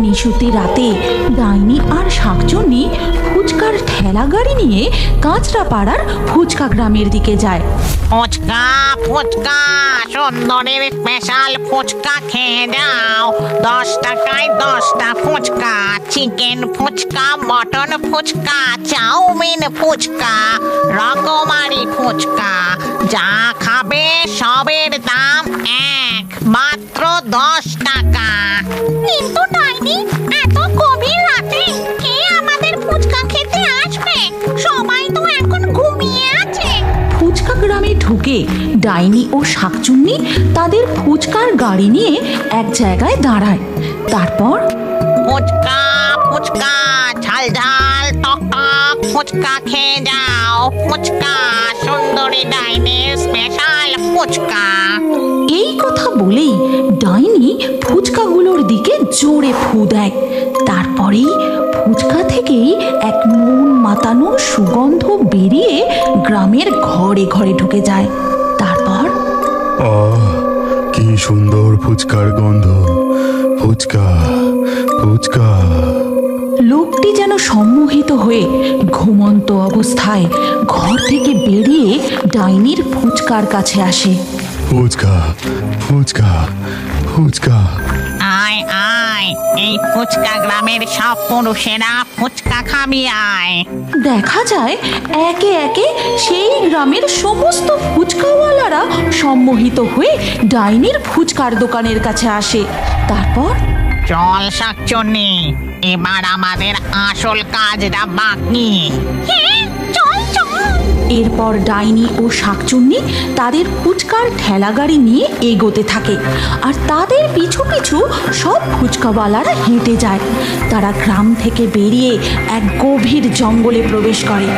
নিশুতি রাতে ডাইনি আর শাকচুন্নি ফুচকার ঠেলা গাড়ি নিয়ে কাঁচরাপাড়ার ফুচকা গ্রামের দিকে যায়। ফুচকা ফুচকা সুন্দরীর স্পেশাল ফুচকা খেয়ে যাও। 10 টাকায় 10টা ফুচকা, চিকেন ফুচকা, মটন ফুচকা, চাউমিন ফুচকা, রকমারি ফুচকা, যা খাবে সবের দাম এক, মাত্র 10 টাকা। কিন্তু ডাইনি, এত গভীর রাতে কে আমাদের ফুচকা খেতে আসবে? সবাই তো এখন ঘুমিয়ে আছে। ফুচকা গ্রামে ঢুকে ডাইনি ও শাকচুন্নি তাদের ফুচকার গাড়ি নিয়ে এক জায়গায় দাঁড়ায়। তারপর ফুচকা ফুচকা ঝাল ঝাল টক টক ফুচকা খেয়ে যাও। ফুচকা সুন্দরী ডাইনির স্পেশাল ফুচকা। এই কথা বলেই ডাইনি ফুচকাগুলোর দিকে জোরে ফু দেয়। তারপরেই ফুচকা থেকেই এক মন মাতানো সুগন্ধ বেরিয়ে গ্রামের ঘরে ঘরে ঢুকে যায়। তারপর কি সুন্দর ফুচকার গন্ধ! ফুচকা ফুচকা। লোকটি যেন সম্মোহিত হয়ে ঘুমন্ত অবস্থায় ঘর থেকে বেরিয়ে ডাইনির ফুচকার কাছে আসে। ফুচকা ফুচকা ফুচকা। আয় আয়, এই ফুচকা গ্রামের সব পুরুষেরা ফুচকা খাবি আয়। দেখা যায় একে একে সেই গ্রামের সমস্ত ফুচকাওয়ালারা সম্মোহিত হয়ে ডাইনির ফুচকার দোকানের কাছে আসে। তারপর চল শাকচুন্নি, এবার আমাদের আসল কাজটা বাকি। চল চল। এরপর ডাইনি ও শাকচুন্নি তাদের ফুচকার ঠেলা গাড়ি নিয়ে এগোতে থাকে, আর তাদের পিছু পিছু সব ফুচকাওয়ালারা হেঁটে যায়। তারা গ্রাম থেকে বেরিয়ে এক গভীর জঙ্গলে প্রবেশ করে।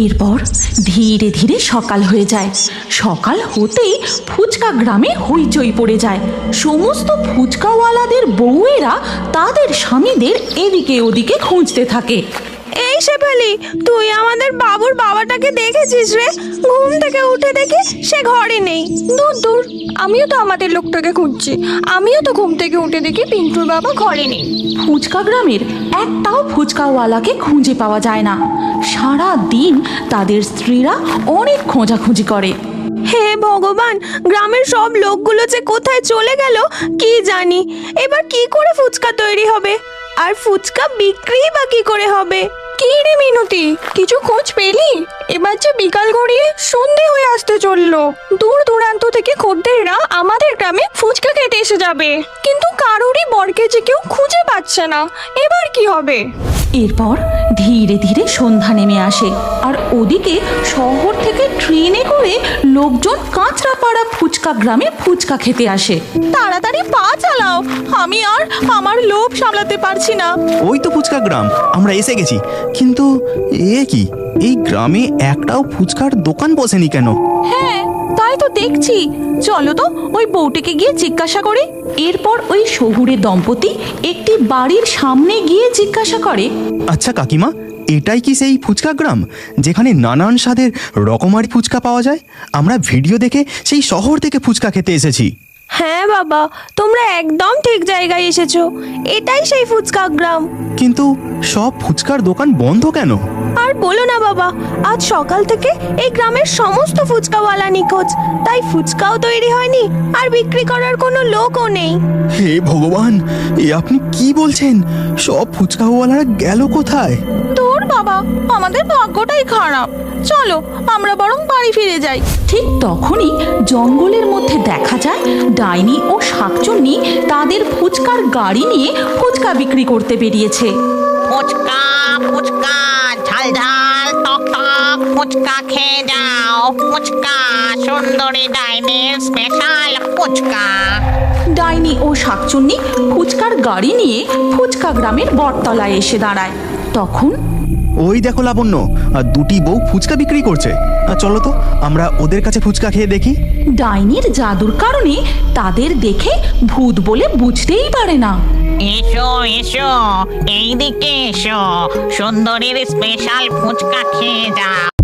এরপর ধীরে ধীরে সকাল হয়ে যায়। সকাল হতেই ফুচকা গ্রামে হইচই পড়ে যায়। সমস্ত ফুচকাওয়ালাদের বউয়েরা তাদের স্বামীদের এদিকে ওদিকে খুঁজতে থাকে। এই শেফালি, তুই আমাদের বাবুর বাবাটাকে দেখেছিস রে? ঘুম থেকে উঠে দেখি সে ঘরে নেই। দূর দূর, আমিও তো আমাদের লোকটাকে খুঁজছি। আমিও তো ঘুম থেকে উঠে দেখি পিন্টুর বাবা ঘরে নেই। ফুচকা গ্রামের একটাও ফুচকাওয়ালাকে খুঁজে পাওয়া যায় না। সারা দিন তাদের স্ত্রীরা অনেক খোঁজাখুঁজি করে। হে ভগবান, গ্রামের সব লোকগুলো যে কোথায় চলে গেল কি জানি। এবার কি করে ফুচকা তৈরি হবে, আর ফুচকা বিক্রি বা কি করে হবে? কি রে মিনতি, কিছু খোঁজ পেলি? এবার যে বিকাল গড়িয়ে সন্ধে হয়ে আসতে চললো। দূর দূরান্ত থেকে খদ্দেররা আমাদের গ্রামে ফুচকা খেতে এসে যাবে, কিন্তু কারোরই বরকে যে কেউ খুঁজে পাচ্ছে না। এবার কি হবে? এরপর ধীরে ধীরে সন্ধ্যা নেমে আসে, আর ওদিকে শহর থেকে ট্রেনে করে লোকজন কাঁচরাপাড়া ফুচকা গ্রামে ফুচকা খেতে আসে। তাড়াতাড়ি পা চালাও, আমি আর আমার লোভ সামলাতে পারছি না। ওই তো ফুচকা গ্রাম, আমরা এসে গেছি। কিন্তু এ কি, এই গ্রামে একটাও ফুচকার দোকান বসেনি কেন? হ্যাঁ, তাই তো দেখছি। চলো তো ওই বউটিকে গিয়ে জিজ্ঞাসা করি। এরপর ওই শহুরে দম্পতি একটি বাড়ির সামনে গিয়ে জিজ্ঞাসা করে, আচ্ছা কাকিমা, এটাই কি সেই ফুচকা গ্রাম যেখানে নানান স্বাদের রকমারি ফুচকা পাওয়া যায়? আমরা ভিডিও দেখে সেই শহর থেকে ফুচকা খেতে এসেছি। হ্যাঁ বাবা, তোমরা একদম ঠিক জায়গায় এসেছো। এটাই সেই ফুচকা গ্রাম। কিন্তু সব ফুচকার দোকান বন্ধ কেন? আর বলো না বাবা, আজ সকাল থেকে এই গ্রামের সমস্ত ফুচকাওয়ালা নিখোঁজ। তাই ফুচকাও তৈরি হয়নি, আর বিক্রি করার কোনো লোকও নেই। হে ভগবান, এ আপনি কি বলছেন? সব ফুচকাওয়ালারা গেল কোথায়? তোর বাবা, আমাদের ভাগ্যটাই খারাপ। চলো আমরা বরং বাড়ি ফিরে যাই। ঠিক তখনই জঙ্গলের মধ্যে দেখা যায় ডাইনি ও শাকচুন্নি তাদের ফুচকার গাড়ি নিয়ে ফুচকা বিক্রি করতে বেরিয়েছে। ফুচকা ফুচকা ঝাল ঝাল টক টক ফুচকা খেয়ে যাও। ফুচকা সুন্দরী ডাইনির স্পেশাল ফুচকা। ডাইনি ও শাকচুন্নি ফুচকার গাড়ি নিয়ে ফুচকা গ্রামের বটতলায় এসে দাঁড়ায়। তখন ওই দেখো লাবণ্য, আর দুটি বউ ফুচকা বিক্রি করছে। চলো তো আমরা ওদের কাছে ফুচকা খেয়ে দেখি। ডাইনির জাদুর কারণে তাদের দেখে ভূত বলে বুঝতেই পারে না। এসো এসো, এইদিকে এসো, সুন্দরীর স্পেশাল ফুচকা খেয়ে যাও।